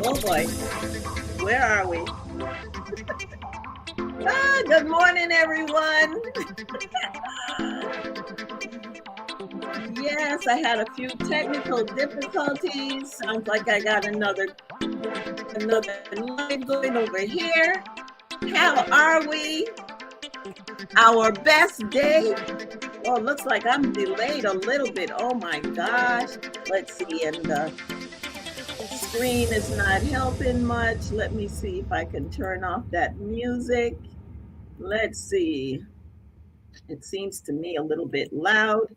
Oh boy, where are we? Good morning, everyone. Yes, I had a few technical difficulties. Sounds like I got another line going over here. How are we? Our best day. Oh, looks like I'm delayed a little bit. Oh my gosh. Let's see, and the screen is not helping much. Let me see if I can turn off that music. Let's see. It seems to me a little bit loud.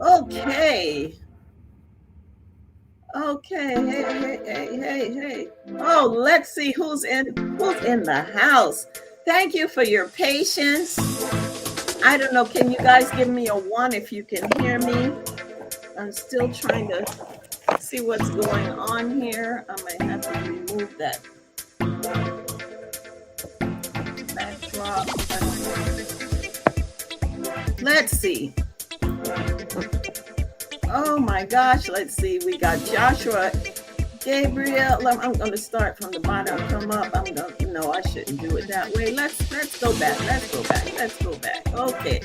Okay. Okay. Hey. Oh, let's see who's in the house. Thank you for your patience. I don't know. Can you guys give me a one if you can hear me? I'm still trying to see what's going on here. I might have to remove that backdrop. Let's see. Oh my gosh, let's see. We got Joshua, Gabriel. I'm going to start from the bottom, come up. No, I shouldn't do it that way. Let's go back. Okay.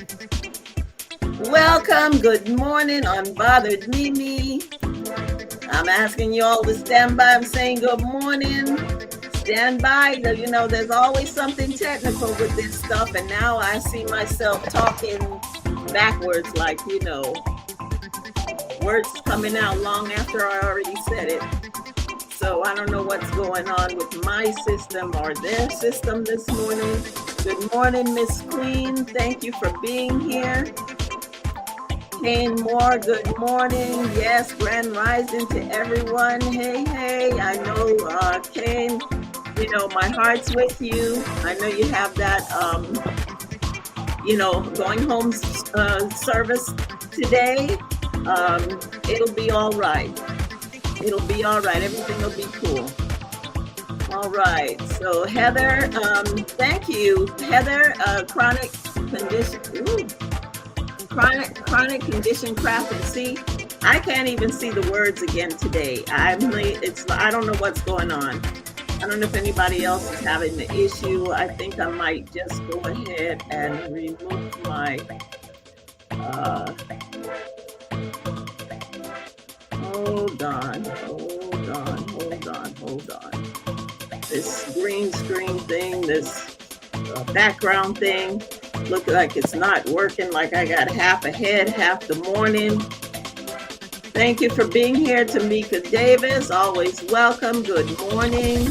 Welcome. Good morning, Unbothered Mimi. I'm asking you all to stand by. I'm saying good morning. Stand by. There's always something technical with this stuff, and now I see myself talking backwards, like, words coming out long after I already said it. So I don't know what's going on with my system or their system this morning. Good morning, Miss Queen. Thank you for being here. Kane Moore, good morning. Yes, grand rising to everyone. Hey. I know, Kane, my heart's with you. I know you have that, going home service today. It'll be all right. Everything will be cool. All right. So Heather, thank you. Heather, chronic condition craft. And see, I can't even see the words again today. I don't know what's going on. I don't know if anybody else is having the issue. I think I might just go ahead and remove my Hold on. This green screen thing, this background thing, look like it's not working, like I got half ahead, half the morning. Thank you for being here, Tamika Davis. Always welcome. Good morning.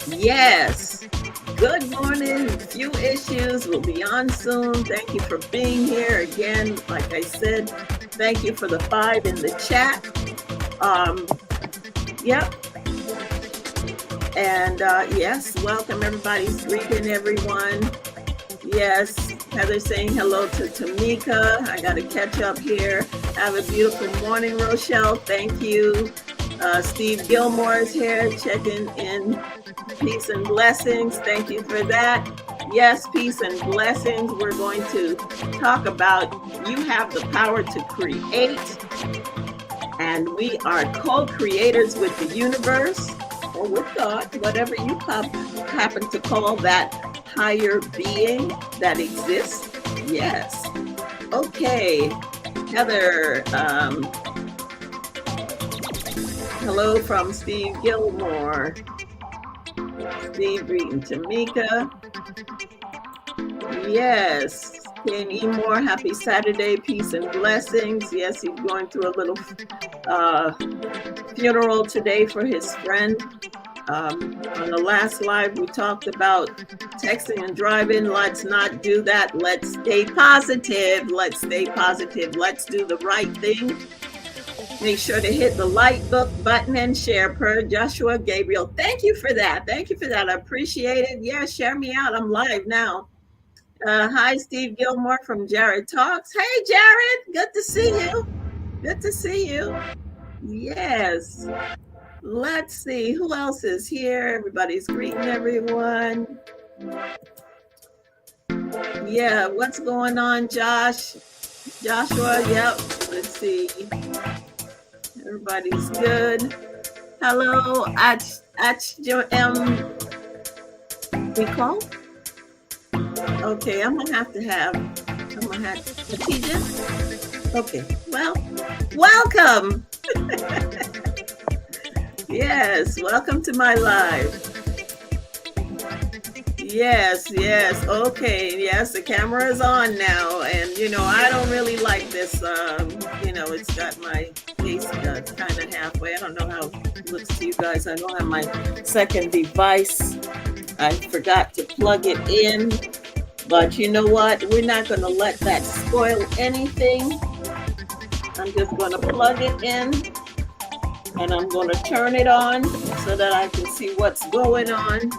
Yes. Good morning. A few issues will be on soon. Thank you for being here. Again, like I said, thank you for the 5 in the chat. Yep. And yes, welcome everybody's greeting everyone. Yes, Heather saying hello to Tamika. I got to catch up here. Have a beautiful morning, Rochelle. Thank you. Steve Gilmore is here checking in. Peace and blessings. Thank you for that. Yes, peace and blessings. We're going to talk about you have the power to create. And we are co-creators with the universe or with God, whatever you happen to call that higher being that exists. Yes. Okay. Heather, hello from Steve Gilmore. Steve greeting Tamika. Yes. Ken E. Moore, happy Saturday, peace and blessings. Yes, he's going through a little funeral today for his friend. On the last live, we talked about texting and driving. Let's not do that. Let's stay positive. Let's do the right thing. Make sure to hit the like button and share per Joshua Gabriel. Thank you for that. I appreciate it. Yeah, share me out. I'm live now. Hi, Steve Gilmore from Jared Talks. Hey, Jared. Good to see you. Yes. Let's see. Who else is here? Everybody's greeting everyone. Yeah, what's going on, Josh? Joshua, yep. Let's see. Everybody's good. Hello, Nicole. Okay, I'm gonna have Khadija. Okay, well, welcome. Yes, welcome to my live. Yes, okay, yes, the camera is on now, and I don't really like this. It's got my face kind of halfway. I don't know how it looks to you guys. I don't have my second device. I forgot to plug it in, but you know what? We're not going to let that spoil anything. I'm just going to plug it in, and I'm going to turn it on so that I can see what's going on.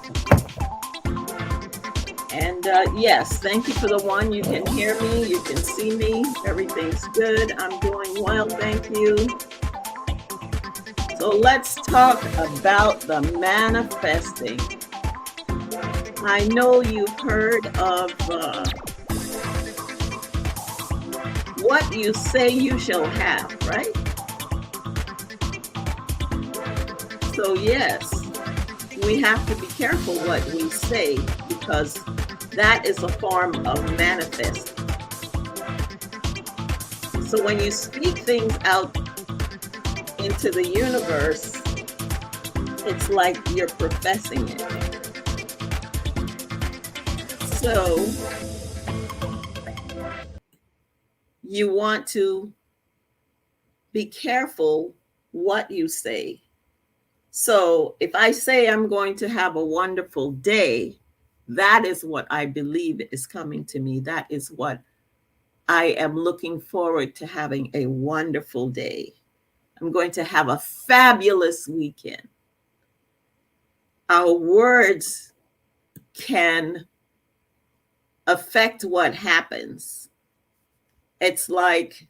And yes, thank you for the one. You can hear me, you can see me, everything's good. I'm doing well, thank you. So let's talk about the manifesting. I know you've heard of what you say you shall have, right? So yes, we have to be careful what we say, because that is a form of manifesting. So when you speak things out into the universe, it's like you're professing it. So you want to be careful what you say. So if I say I'm going to have a wonderful day, that is what I believe is coming to me. That is what I am looking forward to, having a wonderful day. I'm going to have a fabulous weekend. Our words can affect what happens. It's like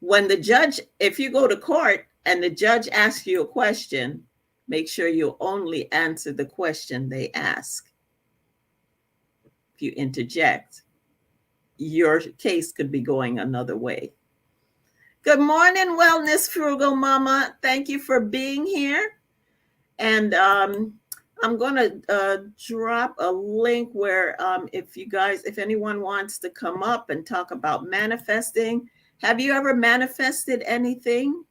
when the judge, if you go to court and the judge asks you a question, make sure you only answer the question they ask. If you interject, your case could be going another way. Good morning, Wellness Frugal Mama. Thank you for being here. And I'm going to drop a link where if anyone wants to come up and talk about manifesting. Have you ever manifested anything?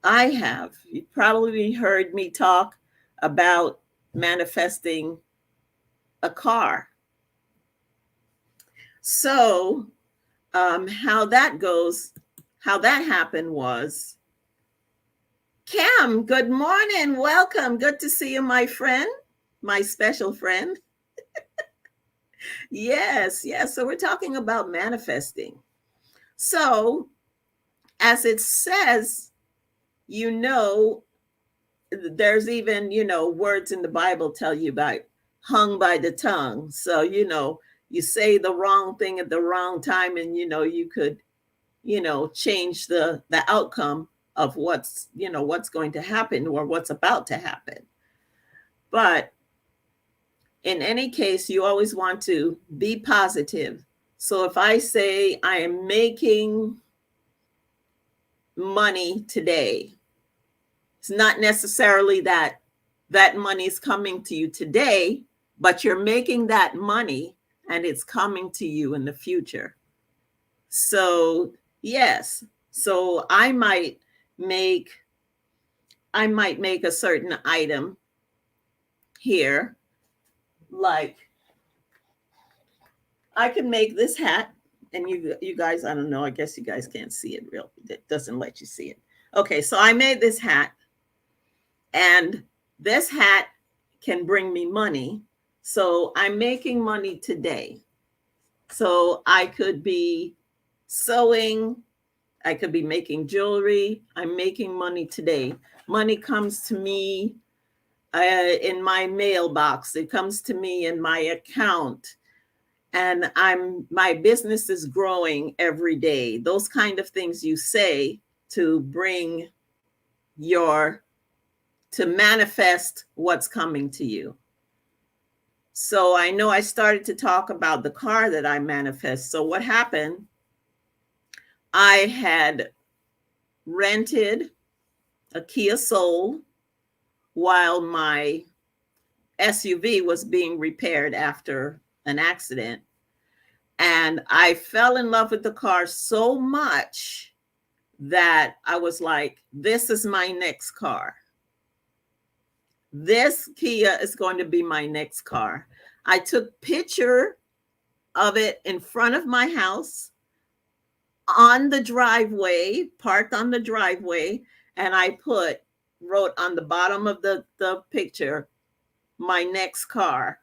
I have. You probably heard me talk about manifesting a car. So how that happened was, Cam, good morning. Welcome. Good to see you, my friend, my special friend. Yes. So we're talking about manifesting. So as it says, there's even, words in the Bible tell you about hung by the tongue. So, you say the wrong thing at the wrong time, and, you could, change the outcome of what's going to happen or what's about to happen. But in any case, you always want to be positive. So if I say I am making money today, it's not necessarily that money is coming to you today, but you're making that money and it's coming to you in the future. So yes, so I might make a certain item here, like I can make this hat, and you guys, I don't know, I guess you guys can't see it real. It doesn't let you see it. Okay, so I made this hat, and this hat can bring me money. So I'm making money today. So I could be sewing, I could be making jewelry. I'm making money today. Money comes to me in my mailbox. It comes to me in my account. And my business is growing every day. Those kind of things you say to bring to manifest what's coming to you. So I know I started to talk about the car that I manifest. So what happened I had rented a Kia Soul while my SUV was being repaired after an accident. And I fell in love with the car so much that I was like, this is my next car. This Kia is going to be my next car. I took picture of it in front of my house on the driveway, parked on the driveway, and I wrote on the bottom of the picture, my next car.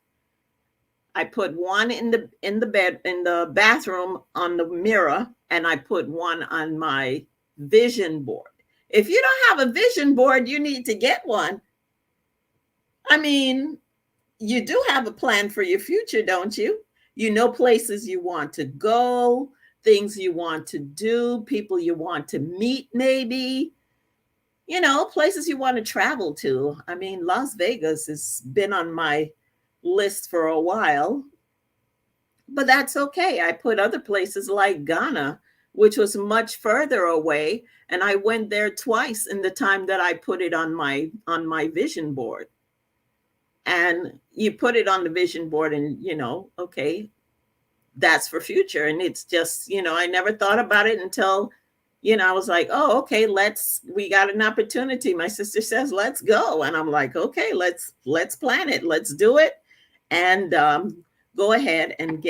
I put one in the bathroom on the mirror, and I put one on my vision board. If you don't have a vision board, you need to get one. I mean, you do have a plan for your future, don't you? You know places you want to go, things you want to do, people you want to meet, maybe, places you want to travel to. I mean, Las Vegas has been on my list for a while, but that's okay. I put other places like Ghana, which was much further away, and I went there twice in the time that I put it on my vision board. And you put it on the vision board and, okay, that's for future. And it's just, I never thought about it until, I was like, oh, okay, we got an opportunity. My sister says, let's go. And I'm like, okay, let's plan it. Let's do it. And go ahead and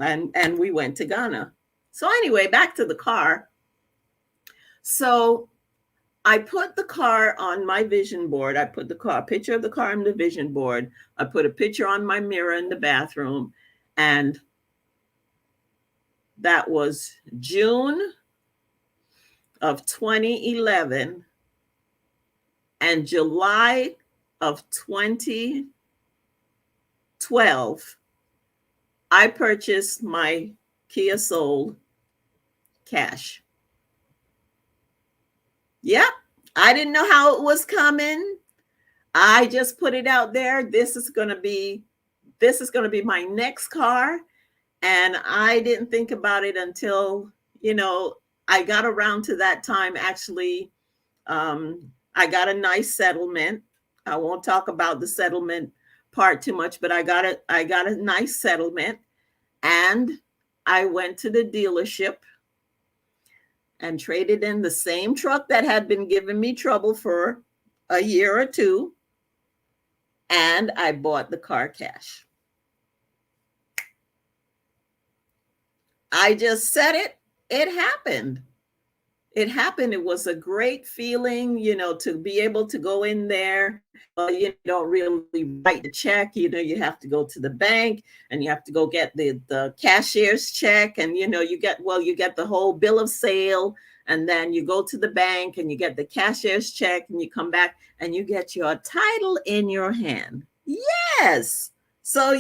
and we went to Ghana. So anyway, back to the car. So I put the car on my vision board. I put a picture of the car on the vision board. I put a picture on my mirror in the bathroom. And that was June of 2011. And July of 2012, I purchased my Kia Soul cash. Yep. I didn't know how it was coming. I just put it out there. This is going to be my next car. And I didn't think about it until, I got around to that time. Actually, I got a nice settlement. I won't talk about the settlement part too much, but I got a nice settlement. And I went to the dealership and traded in the same truck that had been giving me trouble for a year or two. And I bought the car cash. I just said it. It happened. It happened. It was a great feeling, to be able to go in there. You don't really write the check. You have to go to the bank and you have to go get the cashier's check. And, you get the whole bill of sale. And then you go to the bank and you get the cashier's check and you come back and you get your title in your hand. Yes. So,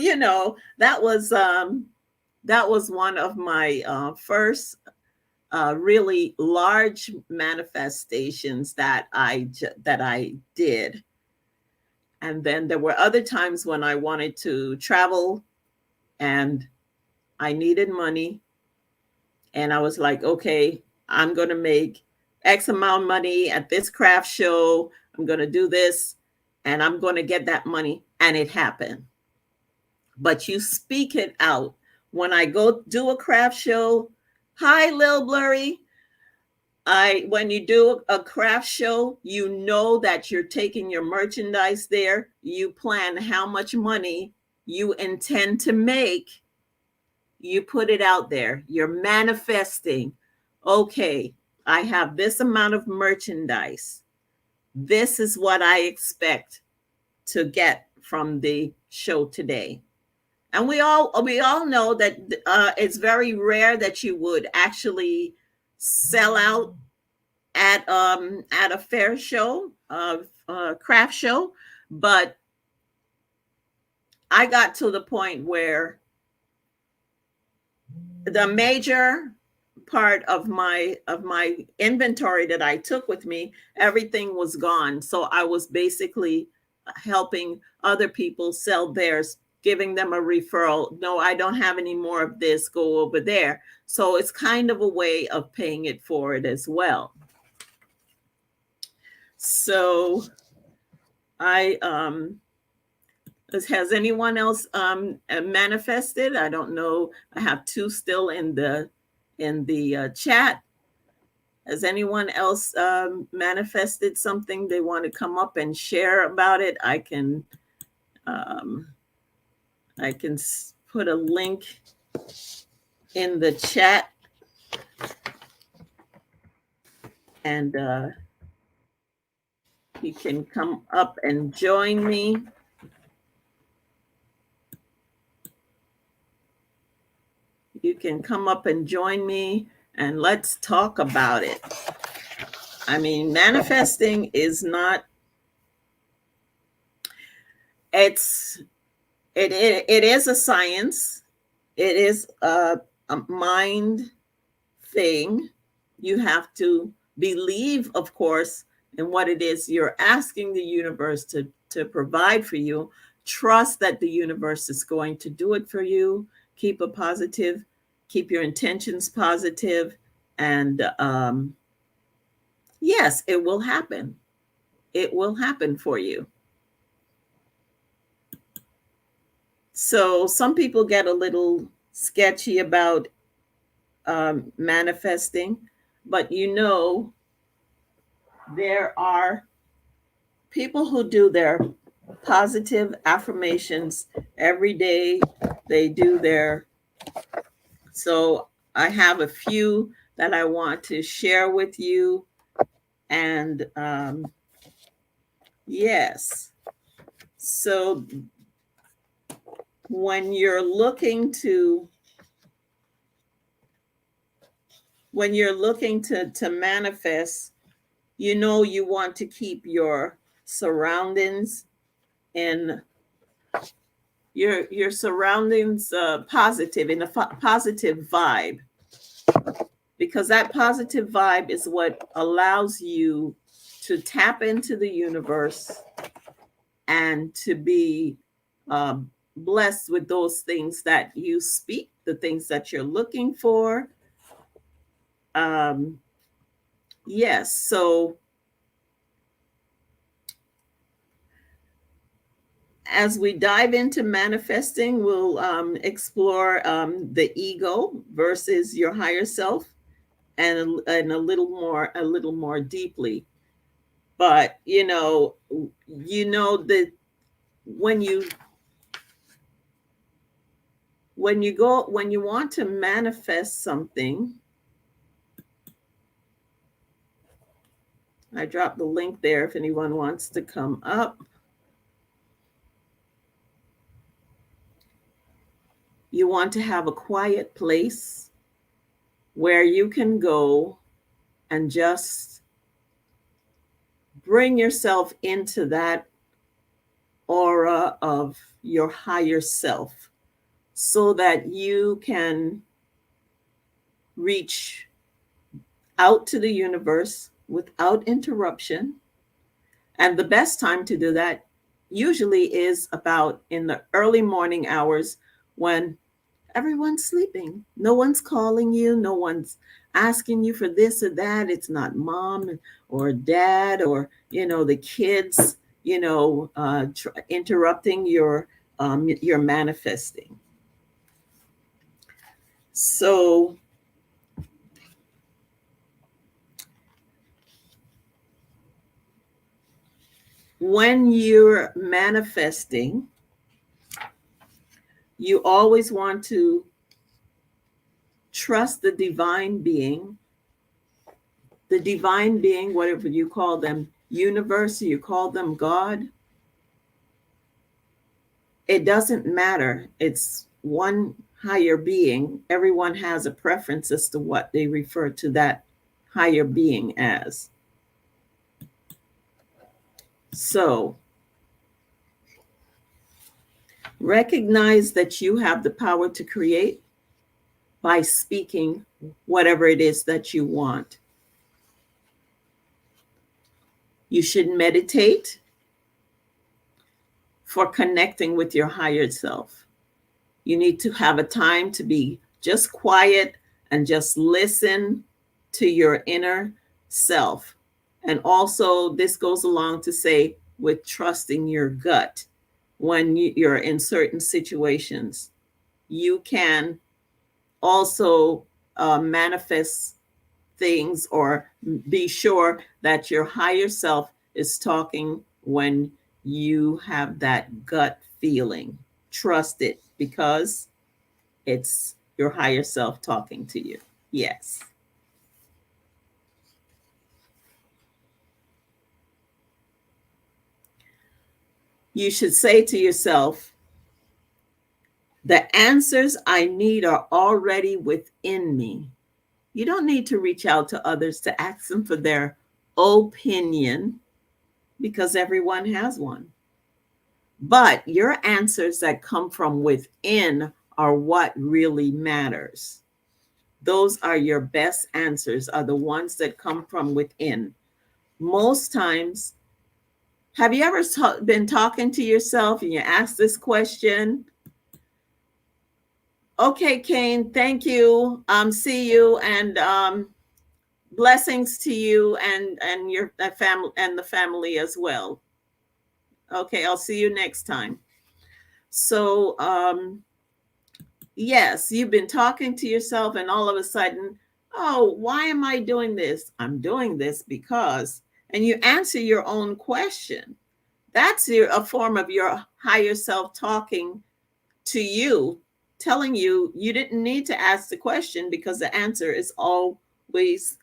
that was one of my first really large manifestations that I did. And then there were other times when I wanted to travel and I needed money. And I was like, okay, I'm going to make X amount of money at this craft show. I'm going to do this and I'm going to get that money. And it happened. But you speak it out. When I go do a craft show, hi, Lil Blurry. When you do a craft show, you know that you're taking your merchandise there. You plan how much money you intend to make. You put it out there. You're manifesting. Okay, I have this amount of merchandise. This is what I expect to get from the show today. And we all know that it's very rare that you would actually sell out at a fair show, craft show. But I got to the point where the major part of my inventory that I took with me, everything was gone. So I was basically helping other people sell theirs giving them a referral. No, I don't have any more of this. Go over there. So it's kind of a way of paying it forward as well. So has anyone else manifested? I don't know. I have two still in the chat. Has anyone else manifested something they want to come up and share about it? I can put a link in the chat, and you can come up and join me. You can come up and join me, and let's talk about it. I mean, manifesting is not, it is a science. It is a mind thing. You have to believe, of course, in what it is you're asking the universe to provide for you. Trust that the universe is going to do it for you. Keep your intentions positive, and yes, it will happen. It will happen for you. So some people get a little sketchy about manifesting, but there are people who do their positive affirmations every day. They do so I have a few that I want to share with you. And yes, so when you're looking to manifest, you want to keep your surroundings and your surroundings positive, in a positive vibe, because that positive vibe is what allows you to tap into the universe and to be blessed with those things that you speak, the things that you're looking for. Yes, so as we dive into manifesting, we'll explore the ego versus your higher self, and a little more deeply. But that when you want to manifest something, I dropped the link there if anyone wants to come up. You want to have a quiet place where you can go and just bring yourself into that aura of your higher self, so that you can reach out to the universe without interruption. And the best time to do that usually is about in the early morning hours, when everyone's sleeping. No one's calling you. No one's asking you for this or that. It's not mom or dad or, the kids, interrupting your manifesting. So when you're manifesting, you always want to trust the divine being, whatever you call them, universe, you call them God. It doesn't matter. It's one higher being. Everyone has a preference as to what they refer to that higher being as. So recognize that you have the power to create by speaking whatever it is that you want. You should meditate, for connecting with your higher self. You need to have a time to be just quiet and just listen to your inner self. And also, this goes along to say with trusting your gut when you're in certain situations. You can also manifest things or be sure that your higher self is talking when you have that gut feeling. Trust it because it's your higher self talking to you. Yes. You should say to yourself, the answers I need are already within me. You don't need to reach out to others to ask them for their opinion because everyone has one. But your answers that come from within are what really matters. Those are your best answers, are the ones that come from within. Most times, have you ever been talking to yourself and you ask this question? Okay, Kane, thank you. See you, and blessings to you and your family and the family as well. Okay, I'll see you next time. So, yes, you've been talking to yourself, and all of a sudden, oh, why am I doing this? I'm doing this because, and you answer your own question. That's a form of your higher self talking to you, telling you you didn't need to ask the question because the answer is always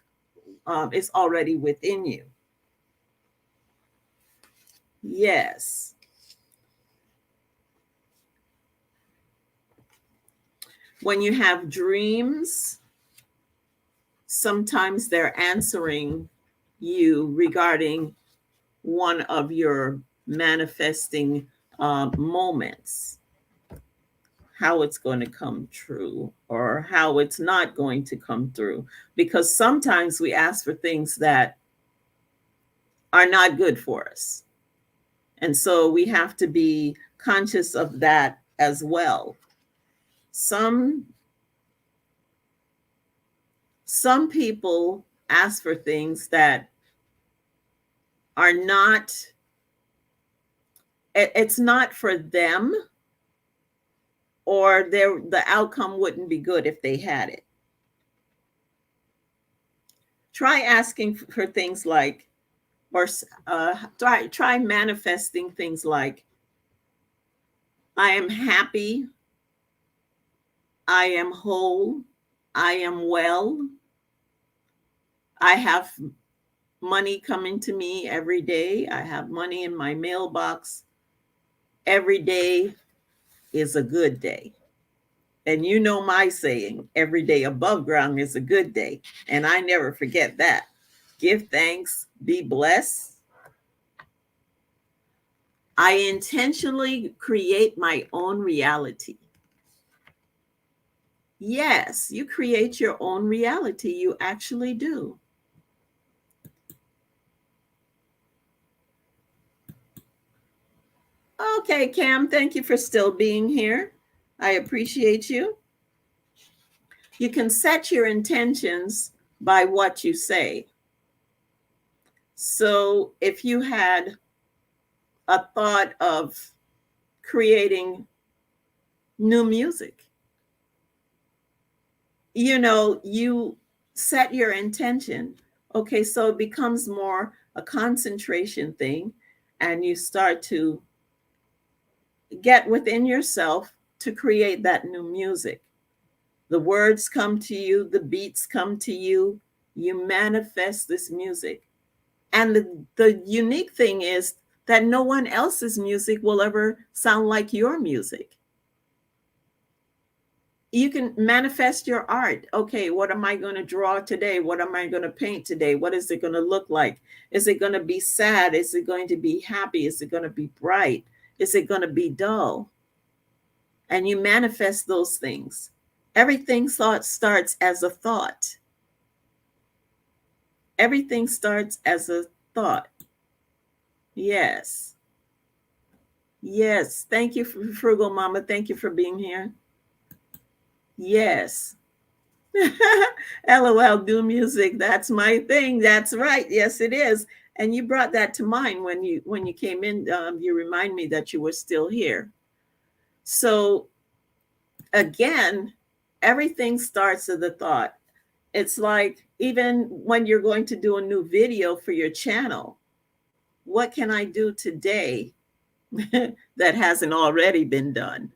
is already within you. Yes. When you have dreams, sometimes they're answering you regarding one of your manifesting moments, how it's going to come true or how it's not going to come through. Because sometimes we ask for things that are not good for us. And so we have to be conscious of that as well. Some people ask for things that are not, it's not for them, or the outcome wouldn't be good if they had it. Try asking for things like, or try manifesting things like, I am happy, I am whole, I am well, I have money coming to me every day, I have money in my mailbox. Every day is a good day. And you know my saying, every day above ground is a good day. And I never forget that. Give thanks, be blessed. I intentionally create my own reality. Yes, you create your own reality. You actually do. Okay, Cam, thank you for still being here. I appreciate you. You can set your intentions by what you say. So if you had a thought of creating new music, you set your intention. Okay, so it becomes more a concentration thing, and you start to get within yourself to create that new music. The words come to you, the beats come to you, you manifest this music. And the unique thing is that no one else's music will ever sound like your music. You can manifest your art. Okay, what am I going to draw today? What am I going to paint today? What is it going to look like? Is it going to be sad? Is it going to be happy? Is it going to be bright? Is it going to be dull? And you manifest those things. Everything starts as a thought. Everything starts as a thought. Yes. Yes. Thank you, Frugal Mama. Thank you for being here. Yes. LOL, do music. That's my thing. That's right. Yes, it is. And you brought that to mind when you came in. You remind me that you were still here. So again, everything starts with a thought. It's like even when you're going to do a new video for your channel, what can I do today that hasn't already been done?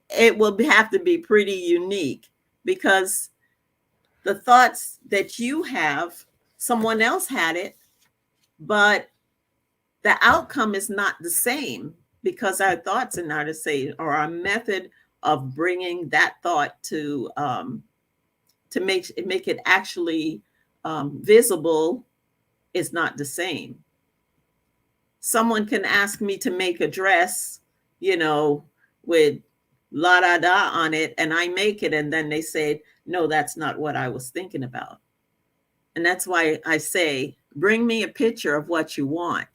It will have to be pretty unique because the thoughts that you have, someone else had it, but the outcome is not the same because our thoughts are not the same, or our method of bringing that thought to make it actually visible is not the same. Someone can ask me to make a dress, with la da da on it, and I make it, and then they say, no, that's not what I was thinking about. And that's why I say, bring me a picture of what you want,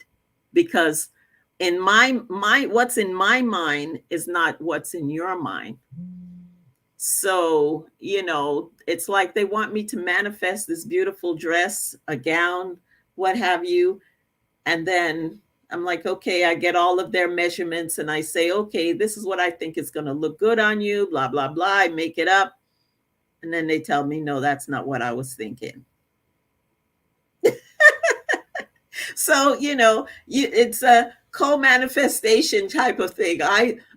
because in my what's in my mind is not what's in your mind. So, it's like they want me to manifest this beautiful dress, a gown, what have you. And then I'm like, okay, I get all of their measurements and I say, okay, this is what I think is going to look good on you, blah, blah, blah. I make it up. And then they tell me, no, that's not what I was thinking. So, it's a co-manifestation type of thing.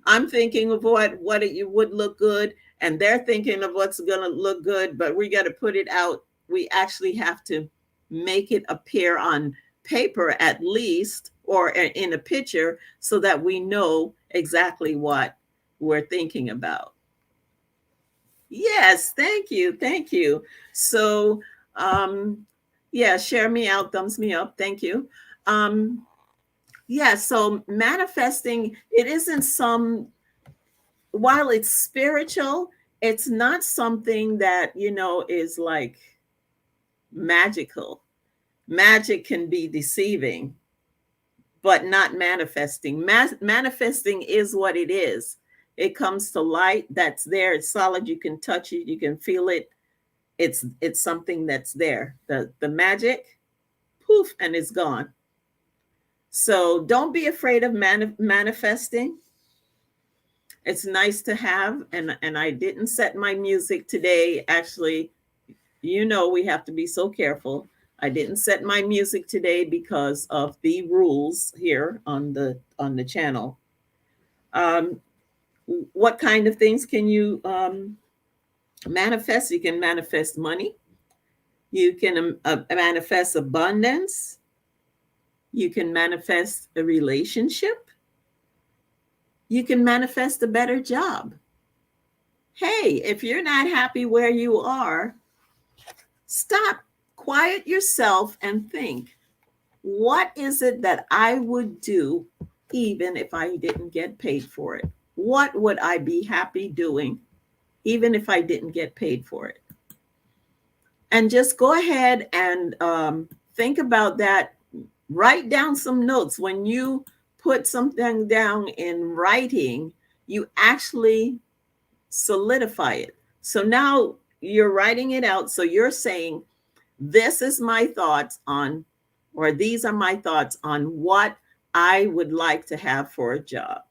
I'm thinking of what it would look good, and they're thinking of what's going to look good, but we got to put it out. We actually have to make it appear on paper at least, or in a picture, so that we know exactly what we're thinking about. Yes, thank you. Thank you. So, yeah, share me out, thumbs me up. Thank you. Yeah, so manifesting, it isn't while it's spiritual, it's not something that, is like magical. Magic can be deceiving, but not manifesting. Manifesting is what it is. It comes to light, that's there, it's solid, you can touch it, you can feel it. It's something that's there. The magic, poof, and it's gone. So don't be afraid of manifesting. It's nice to have, and I didn't set my music today. Actually, we have to be so careful. I didn't set my music today because of the rules here on the channel. What kind of things can you manifest? You can manifest money. You can manifest abundance. You can manifest a relationship. You can manifest a better job. Hey, if you're not happy where you are, stop, quiet yourself, and think, what is it that I would do even if I didn't get paid for it? What would I be happy doing even if I didn't get paid for it? And just go ahead and think about that. Write down some notes. When you put something down in writing, you actually solidify it. So now you're writing it out. So you're saying, this is my thoughts on, or these are my thoughts on what I would like to have for a job.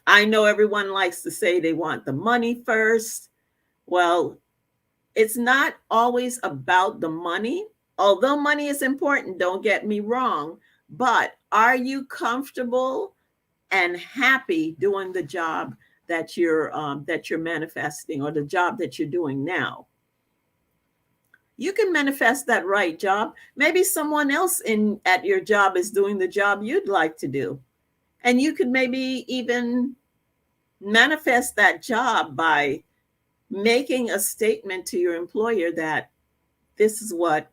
I know everyone likes to say they want the money first. Well, it's not always about the money. Although money is important, don't get me wrong, but are you comfortable and happy doing the job that you're manifesting, or the job that you're doing now? You can manifest that right job. Maybe someone else at your job is doing the job you'd like to do, and you could maybe even manifest that job by making a statement to your employer that this is what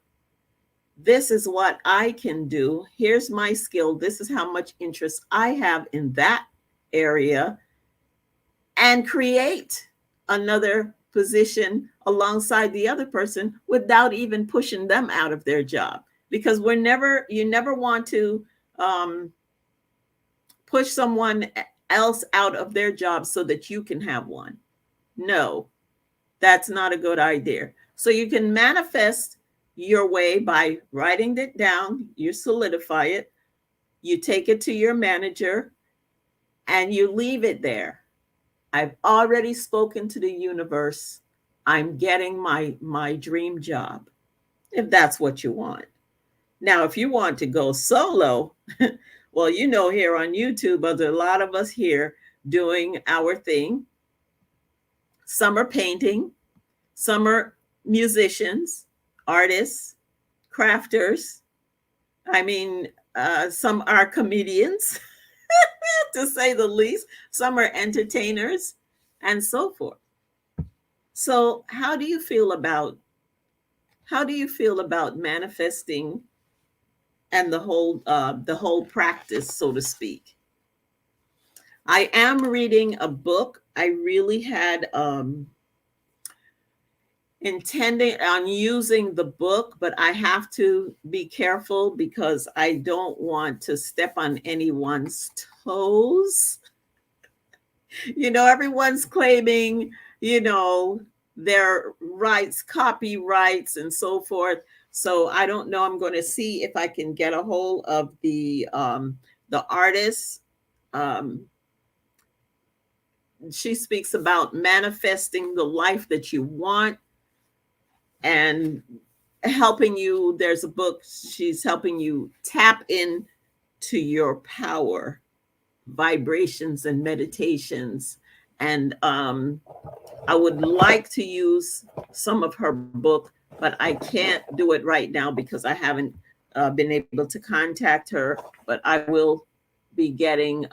I can do. Here's my skill. This is how much interest I have in that area, and create another position alongside the other person without even pushing them out of their job. Because you never want to push someone else out of their job so that you can have one. No, that's not a good idea. So you can manifest your way by writing it down, you solidify it, you take it to your manager, and you leave it there. I've already spoken to the universe. I'm getting my dream job, if that's what you want. Now, if you want to go solo, well, you know, here on YouTube, there's a lot of us here doing our thing. Some are painting, some are musicians, artists, crafters. I mean, some are comedians, to say the least. Some are entertainers, and so forth. So, how do you feel about manifesting and the whole practice, so to speak? I am reading a book. I really had intending on using the book, but I have to be careful because I don't want to step on anyone's toes. You know, everyone's claiming, you know, their rights, copyrights, and so forth. So I don't know. I'm going to see if I can get a hold of the artist. She speaks about manifesting the life that you want and helping you. There's a book. She's helping you tap in to your power, vibrations, and meditations. And I would like to use some of her book, but I can't do it right now because I haven't been able to contact her. But I will be getting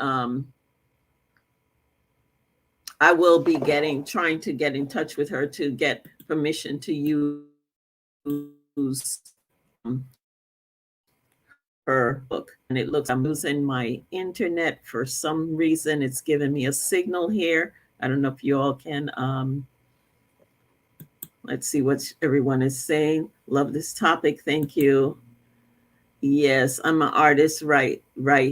trying to get in touch with her to get permission to use her book. And it looks, I'm losing my internet for some reason. It's giving me a signal here. I don't know if you all can, let's see what everyone is saying. Love this topic. Thank you. Yes, I'm an artist right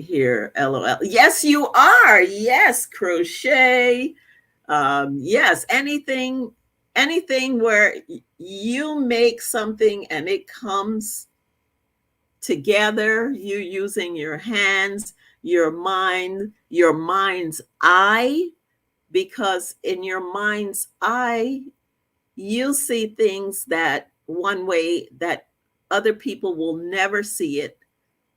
here. LOL. Yes, you are. Yes, crochet. Yes, anything where you make something and it comes together, you using your hands, your mind, your mind's eye, because in your mind's eye, you see things that one way that other people will never see it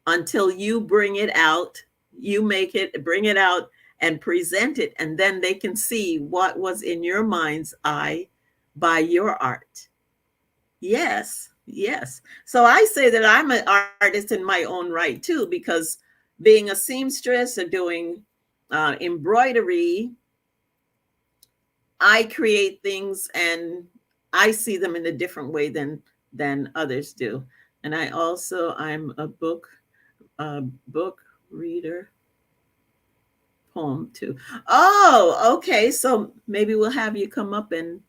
until you bring it out, you make it, bring it out and present it, and then they can see what was in your mind's eye by your art. Yes, yes. So I say that I'm an artist in my own right too, because being a seamstress or doing embroidery, I create things and I see them in a different way than others do. And I'm a book reader. Poem too. Oh, okay. So maybe we'll have you come up and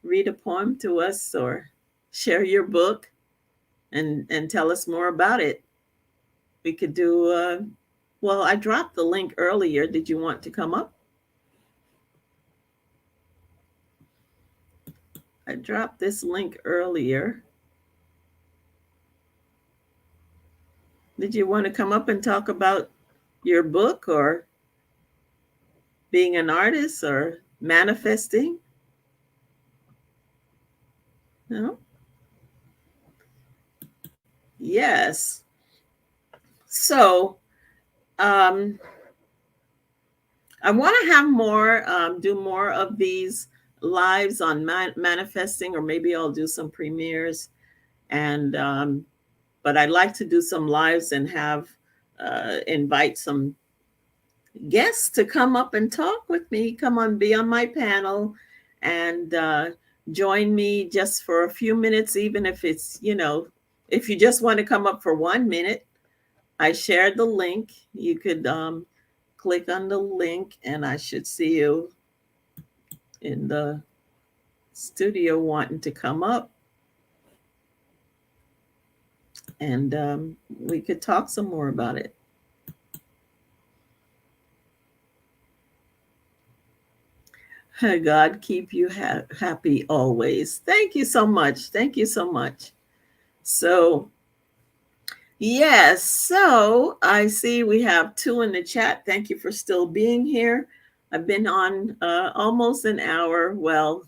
read a poem to us or share your book and tell us more about it. We could do well, I dropped the link earlier. Did you want to come up? I dropped this link earlier. Did you want to come up and talk about your book or being an artist or manifesting? No? Yes. So I want to have more, do more of these lives on manifesting, or maybe I'll do some premieres. And but I'd like to do some lives and have invite some guests to come up and talk with me. Come on, be on my panel and join me just for a few minutes, even if it's, you know, if you just want to come up for 1 minute. I shared the link. You could click on the link and I should see you in the studio wanting to come up. And we could talk some more about it. God keep you happy always. Thank you so much. Thank you so much. So, yes, so I see we have two in the chat. Thank you for still being here. I've been on almost an hour. Well,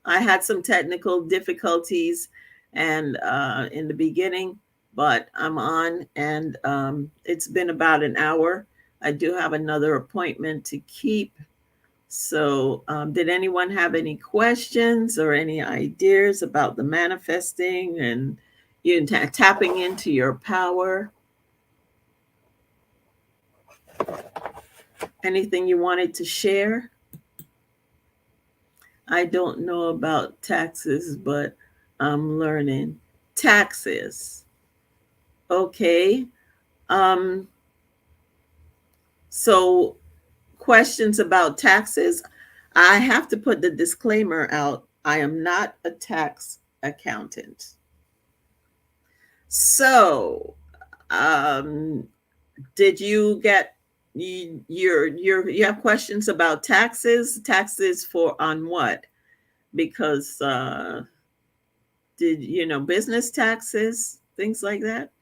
I had some technical difficulties and in the beginning, but I'm on and it's been about an hour. I do have another appointment to keep. So, did anyone have any questions or any ideas about the manifesting and tapping into your power? Anything you wanted to share? I don't know about taxes, but I'm learning. Taxes. Okay. Um, so questions about taxes. I have to put the disclaimer out. I am not a tax accountant. So, um, did you get you have questions about taxes? Taxes for on what? Because did business taxes, things like that?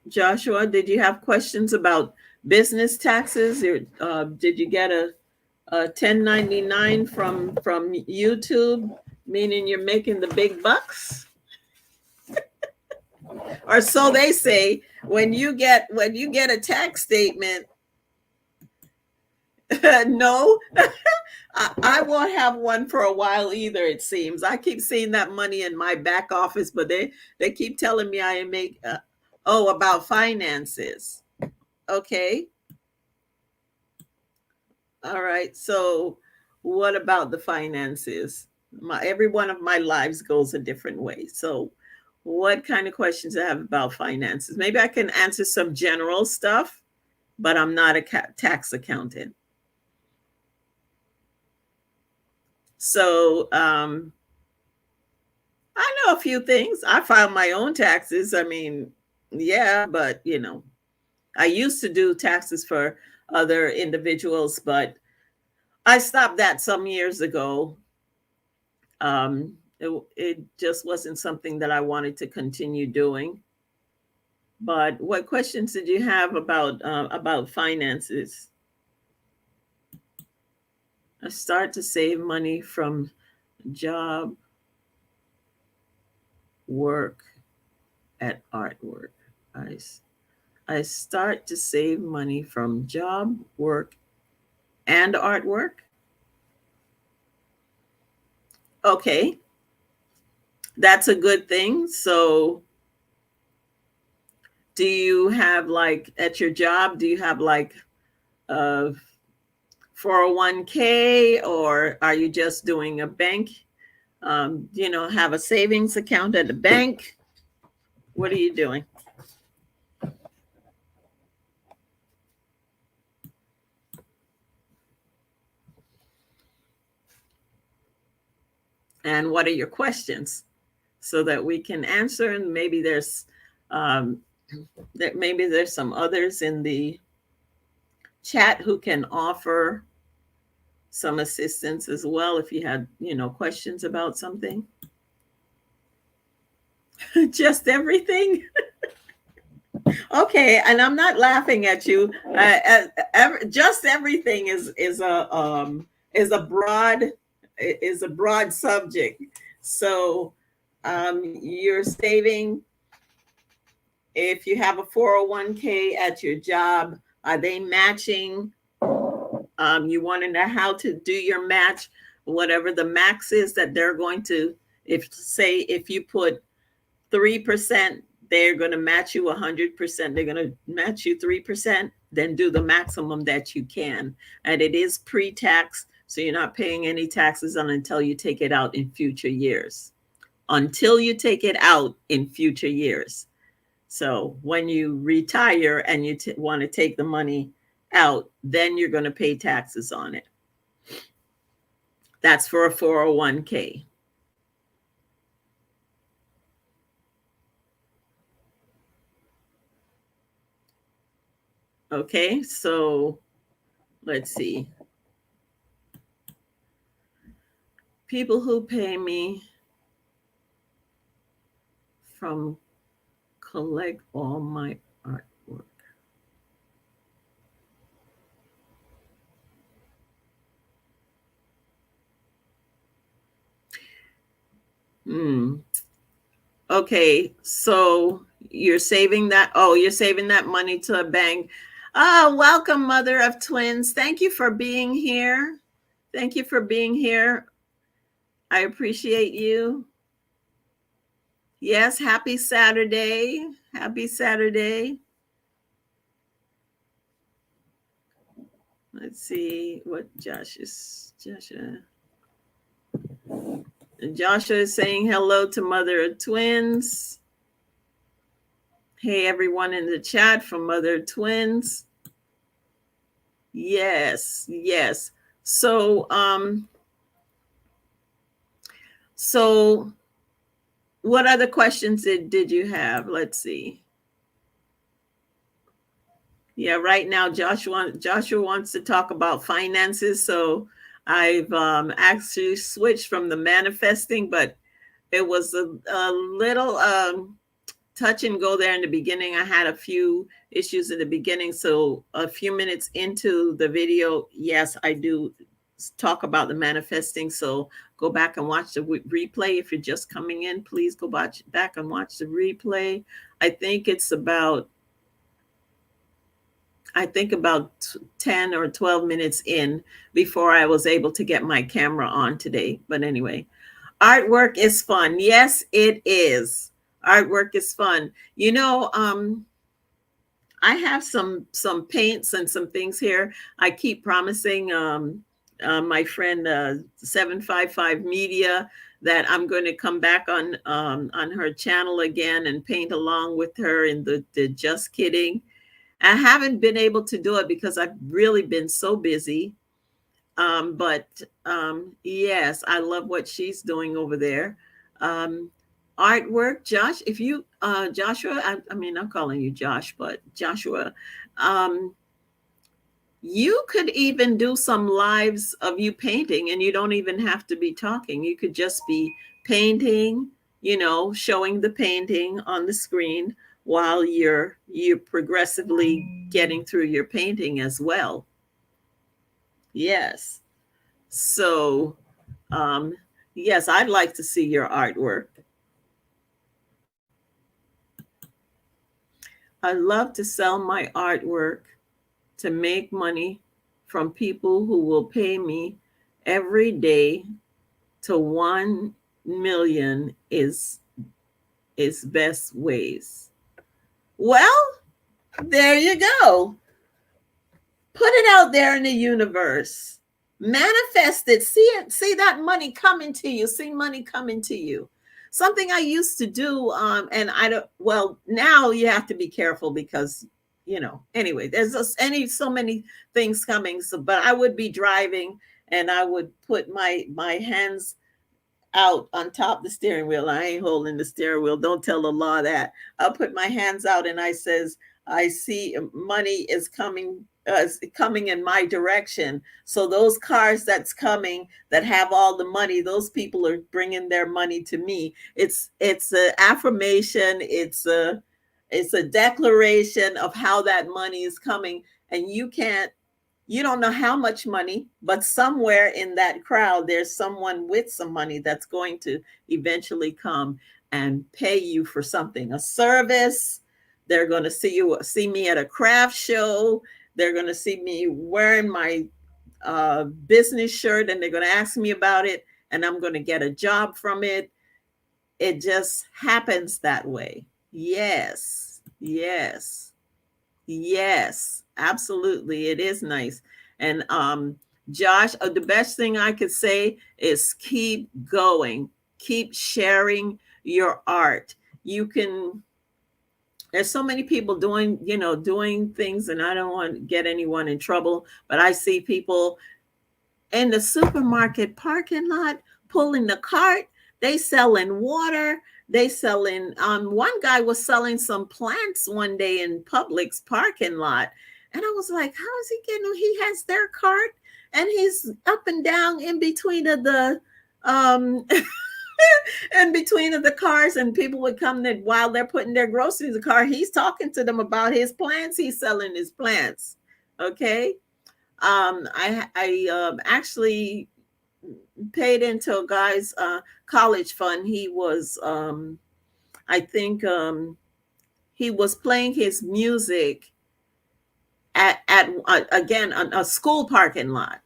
Joshua, did you have questions about business taxes? Or did you get a 1099 from YouTube, meaning you're making the big bucks? Or so they say. When you get a tax statement, no, I won't have one for a while either. It seems I keep seeing that money in my back office, but they keep telling me I make. About finances. Okay. All right. So, what about the finances? Every one of my lives goes a different way. So, what kind of questions I have about finances? Maybe I can answer some general stuff, but I'm not a tax accountant. So, I know a few things. I file my own taxes. I mean, yeah, but I used to do taxes for other individuals, but I stopped that some years ago. It just wasn't something that I wanted to continue doing. But what questions did you have about finances? I start to save money from job work at artwork. I start to save money from job work and artwork. Okay, that's a good thing. So, do you have like at your job? Do you have like a 401k, or are you just doing a bank? Have a savings account at the bank? What are you doing? And what are your questions so that we can answer? And maybe there's some others in the chat who can offer some assistance as well if you had questions about something. Just everything. Okay, and I'm not laughing at you. Just everything is a broad subject. So you're saving. If you have a 401k at your job, are they matching? You want to know how to do your match, whatever the max is that they're going to. If you put 3%, they're going to match you 100%. They're going to match you 3%. Then do the maximum that you can, and it is pre-tax, so you're not paying any taxes until you take it out in future years. Until you take it out in future years. So when you retire and you want to take the money out, then you're going to pay taxes on it. That's for a 401k. Okay, so let's see. People who pay me from collect all my artwork. Okay, so you're saving that. Oh, you're saving that money to a bank. Oh, welcome, mother of twins. Thank you for being here. Thank you for being here. I appreciate you. Yes, happy Saturday. Happy Saturday. Let's see what Joshua. Joshua is saying hello to mother of twins. Hey, everyone in the chat from mother of twins. Yes, yes. So what other questions did you have? Let's see. Yeah, right now Joshua wants to talk about finances. So I've actually switched from the manifesting, but it was a little touch and go there in the beginning. I had a few issues in the beginning. So a few minutes into the video, yes, I do talk about the manifesting. So go back and watch the replay. If you're just coming in, please go back and watch the replay. I think about 10 or 12 minutes in before I was able to get my camera on today. But anyway, artwork is fun. Yes, it is. Artwork is fun. You know, I have some paints and some things here. I keep promising my friend 755 Media that I'm going to come back on her channel again and paint along with her in the Just Kidding. I haven't been able to do it because I've really been so busy. But yes, I love what she's doing over there. Artwork, Josh, if you, Joshua, I mean, I'm calling you Josh, but Joshua, you could even do some lives of you painting and you don't even have to be talking. You could just be painting, showing the painting on the screen while you're progressively getting through your painting as well. Yes. So, yes, I'd like to see your artwork. I love to sell my artwork to make money from people who will pay me every day to 1 million is best ways. Well, there you go. Put it out there in the universe. Manifest it. See that money coming to you. See money coming to you. Something I used to do, and I don't. Well, now you have to be careful because, Anyway, there's so many things coming. So, but I would be driving, and I would put my hands out on top of the steering wheel. I ain't holding the steering wheel. Don't tell the law that. I'll put my hands out, and I see money is coming in my direction. So those cars that's coming that have all the money, those people are bringing their money to me. It's an affirmation. It's a declaration of how that money is coming. And you don't know how much money, but somewhere in that crowd, there's someone with some money that's going to eventually come and pay you for something, a service. They're going to see me at a craft show. They're going to see me wearing my business shirt, and they're going to ask me about it, and I'm going to get a job from it. It just happens that way. Yes, yes, yes, absolutely. It is nice. And Josh, the best thing I could say is keep going, keep sharing your art. There's so many people doing things, and I don't want to get anyone in trouble, but I see people in the supermarket parking lot pulling the cart. They selling water. They selling, one guy was selling some plants one day in Publix parking lot. And I was like, how is he getting? He has their cart, and he's up and down in between of the um in between of the cars, and people would come that while they're putting their groceries in the car, he's talking to them about his plants. He's selling his plants. Okay. I actually paid into a guy's college fund. He was I think he was playing his music at again a school parking lot.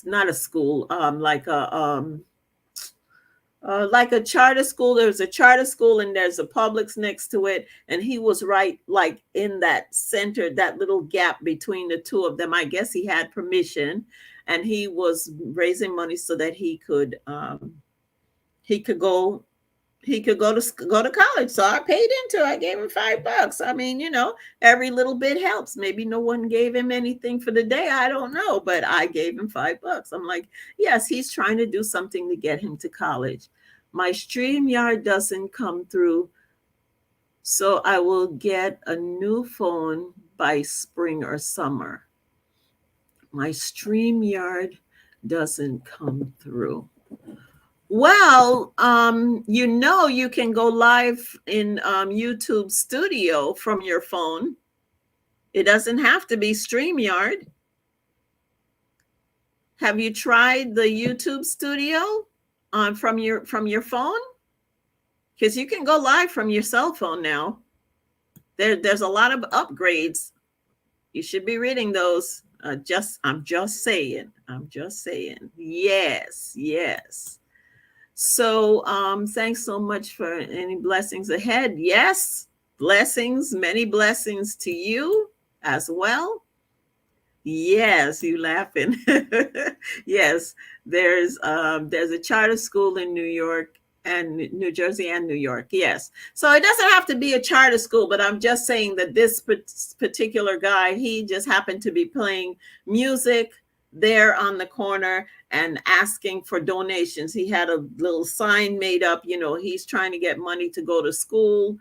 Not a school, like a charter school. There's a charter school and there's a Publix next to it, and he was right like in that center, that little gap between the two of them. I guess he had permission, and he was raising money so that he could go go to college. So I paid into it. I gave him $5. I mean, every little bit helps. Maybe no one gave him anything for the day. I don't know, but I gave him $5. I'm like, yes, he's trying to do something to get him to college. My StreamYard doesn't come through, so I will get a new phone by spring or summer. My StreamYard doesn't come through. Well, you can go live in YouTube Studio from your phone. It doesn't have to be StreamYard. Have you tried the YouTube Studio from your phone? Because you can go live from your cell phone now. There's a lot of upgrades. You should be reading those. I'm just saying. Yes. So thanks so much for any blessings ahead. Yes, blessings, many blessings to you as well. Yes, you laughing. Yes, there's a charter school in New York and New Jersey and New York. Yes. So it doesn't have to be a charter school, but I'm just saying that this particular guy, he just happened to be playing music there on the corner and asking for donations. He had a little sign made up, he's trying to get money to go to school.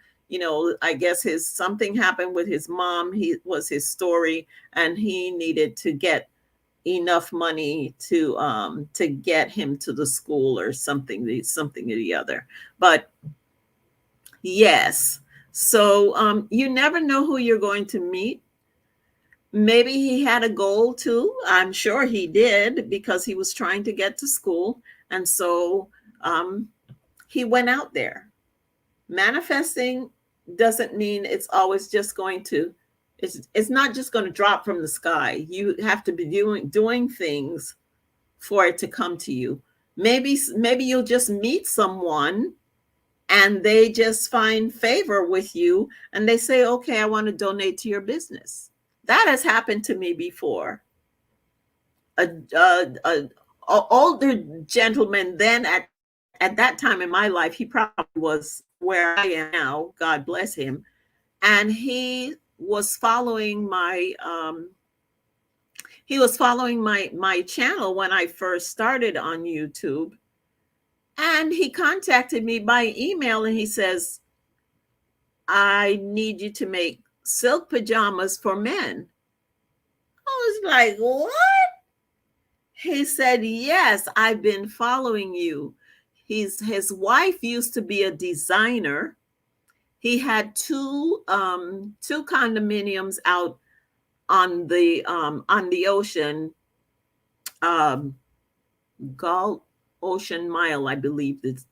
I guess something happened with his mom. He was his story, and he needed to get enough money to get him to the school or something or the other. But yes, so you never know who you're going to meet. Maybe he had a goal too. I'm sure he did, because he was trying to get to school. And so he went out there. Manifesting doesn't mean it's always just going to, it's not just going to drop from the sky. You have to be doing things for it to come to you. Maybe you'll just meet someone and they just find favor with you and they say, okay, I want to donate to your business. That has happened to me before. A older gentleman then at that time in my life, he probably was where I am now, God bless him. And he was following my channel when I first started on YouTube. And he contacted me by email and he says, I need you to make silk pajamas for men. I was like, what? He said, yes, I've been following you. His wife used to be a designer. He had two condominiums out on the ocean, Gulf Ocean Mile, I believe, it's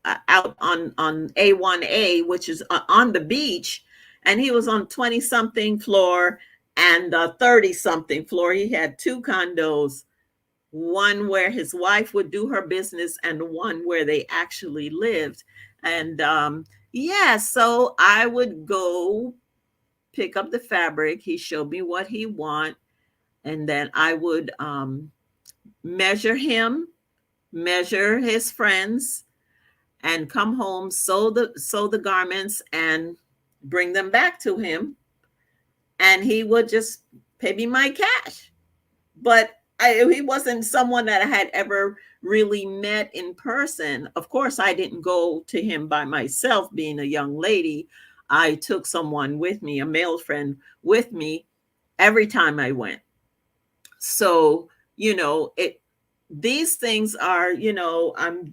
out on A1A, which is on the beach. And he was on 20-something floor and 30-something floor. He had two condos, one where his wife would do her business and one where they actually lived. And so I would go pick up the fabric. He showed me what he want. And then I would measure him, measure his friends, and come home, sew the garments and bring them back to him. And he would just pay me my cash. But he wasn't someone that I had ever really met in person. Of course, I didn't go to him by myself, being a young lady. I took someone with me, a male friend with me. every time I went. So, these things are, you're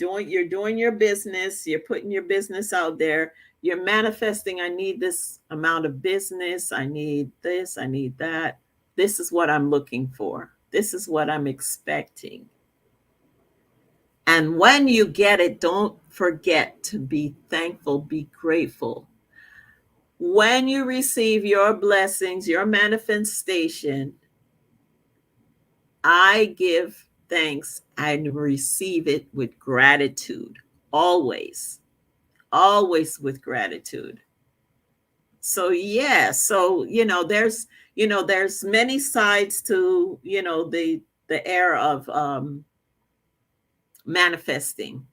doing your business, you're putting your business out there, you're manifesting, I need this amount of business, I need this, I need that. This is what I'm looking for. This is what I'm expecting. And when you get it, don't forget to be thankful, be grateful. When you receive your blessings, your manifestation, I give thanks and receive it with gratitude. Always, always with gratitude. So yeah, so there's many sides to the era of manifesting.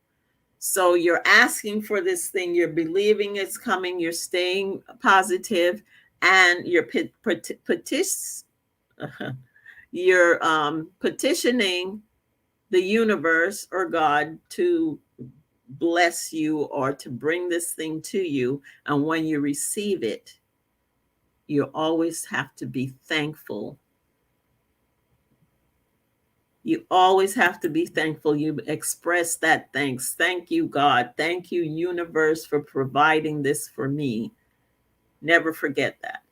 So you're asking for this thing, you're believing it's coming, you're staying positive, and you're petitioning the universe or God to bless you or to bring this thing to you. And when you receive it, you always have to be thankful. You always have to be thankful. You express that thanks. Thank you, God. Thank you, universe, for providing this for me. Never forget that.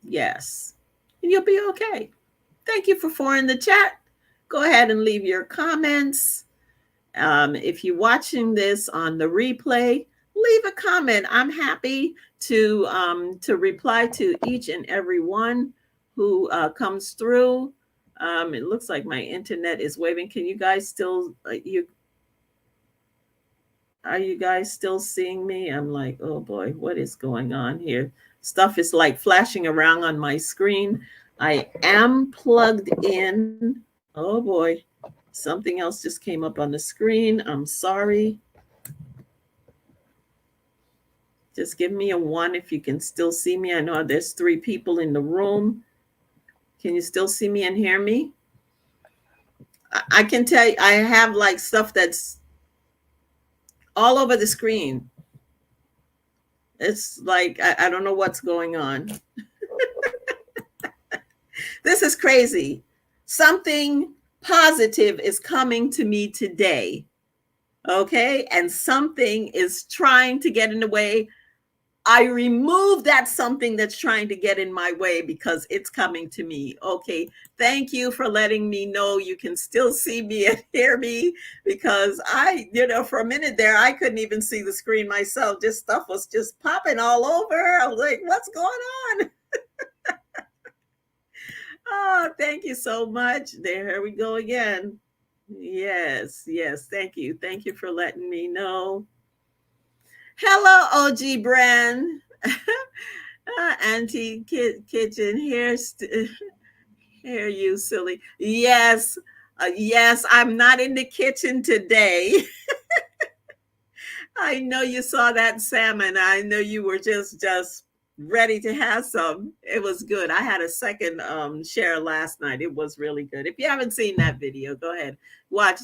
Yes. And you'll be okay. Thank you for in the chat. Go ahead and leave your comments. If you're watching this on the replay, leave a comment. I'm happy to reply to each and every one who comes through. It looks like my internet is waving. Can you guys still are you guys still seeing me? I'm like, oh boy, what is going on here? Stuff is like flashing around on my screen. I am plugged in. Oh boy, something else just came up on the screen. I'm sorry. Just give me a 1 if you can still see me. I know there's 3 people in the room. Can you still see me and hear me? I can tell you, I have like stuff that's all over the screen. It's like, I don't know what's going on. This is crazy. Something positive is coming to me today. Okay. And something is trying to get in the way. I remove that something that's trying to get in my way because it's coming to me. Okay. Thank you for letting me know you can still see me and hear me, because for a minute there, I couldn't even see the screen myself. This stuff was just popping all over. I was like, what's going on? Oh, thank you so much. Here we go again. Yes. Thank you. Thank you for letting me know. Hello, OG Brand. Auntie Kitchen, here you silly. Yes, I'm not in the kitchen today. I know you saw that salmon. I know you were just ready to have some. It was good. I had a second share last night. It was really good. If you haven't seen that video, go ahead, watch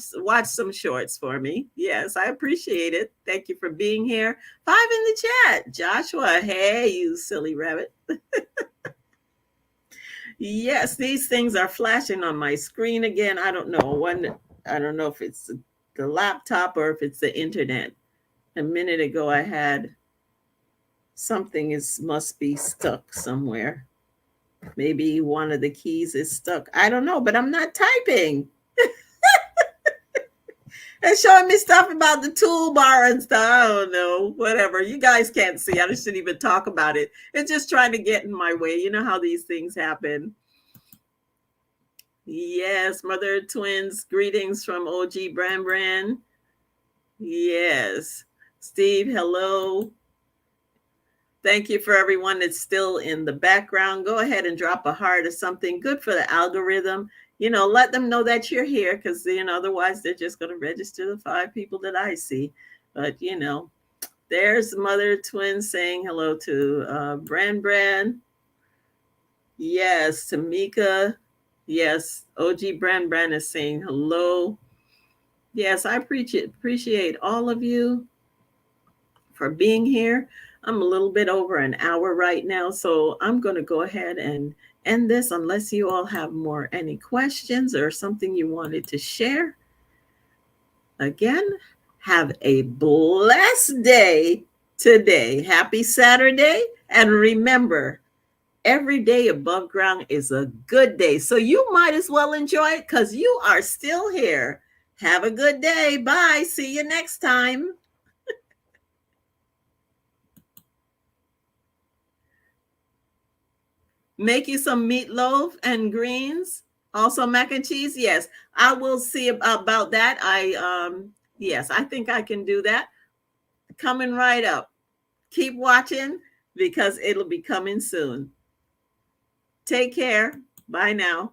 some shorts for me. Yes, I appreciate it. Thank you for being here. 5 in the chat. Joshua, hey, you silly rabbit. Yes, these things are flashing on my screen again. I don't know if it's the laptop or if it's the internet. A minute ago I had something must be stuck somewhere. Maybe one of the keys is stuck. I don't know, but I'm not typing. And showing me stuff about the toolbar and stuff. I don't know, whatever. You guys can't see. I shouldn't even talk about it. It's just trying to get in my way. You know how these things happen. Yes, Mother Twins, greetings from OG Brand. Yes. Steve, hello. Thank you for everyone that's still in the background. Go ahead and drop a heart or something good for the algorithm. Let them know that you're here, because otherwise they're just going to register the 5 people that I see. But there's Mother Twin saying hello to Brand. Yes, Tamika. Yes, OG Brand is saying hello. Yes, I appreciate all of you for being here. I'm a little bit over an hour right now, so I'm going to go ahead and end this unless you all have any questions or something you wanted to share. Again, have a blessed day today. Happy Saturday. And remember, every day above ground is a good day. So you might as well enjoy it because you are still here. Have a good day. Bye. See you next time. Make you some meatloaf and greens. Also mac and cheese. Yes, I will see about that. Yes, I think I can do that. Coming right up. Keep watching because it'll be coming soon. Take care. Bye now.